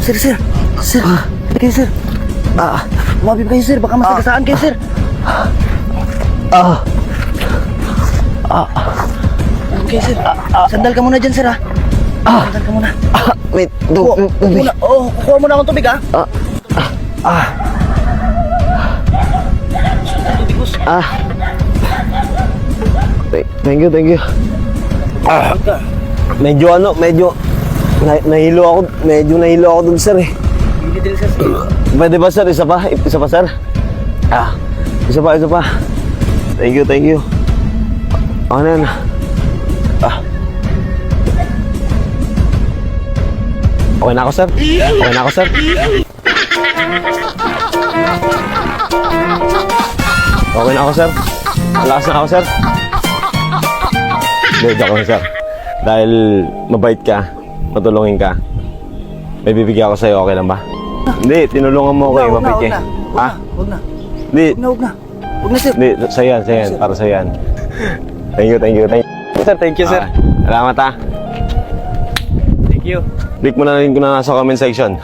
Sir, sir. Sir, kayo, sir. Umabib kayo, sir. Baka masagasaan kayo, sir. Okay, sir. Sandal ka muna dyan, sir, ha? Sandal ka muna. Wait, Kuha muna akong tubig, ha? Tubig, boss. Thank you. Medyo nahilo ako dun, sir, eh. Hindi din, sir. Pwede ba, sir? Isa pa, sir? Isa pa. Thank you. Ano yan? Okay na ako, sir. Malakas na ako, sir. Hindi, joke lang, sir. Dahil mabait ka, matulungin ka, may bibigyan ako sa'yo, okay lang ba? Hindi, tinulungan mo ako, mabait ka. Huwag na. Hindi. Huwag na, sir. Hindi, sa'yan, para sa'yan. Thank you. Sir, thank you, sir. Salamat, Thank you. Click mo na rin ko na nasa comment section.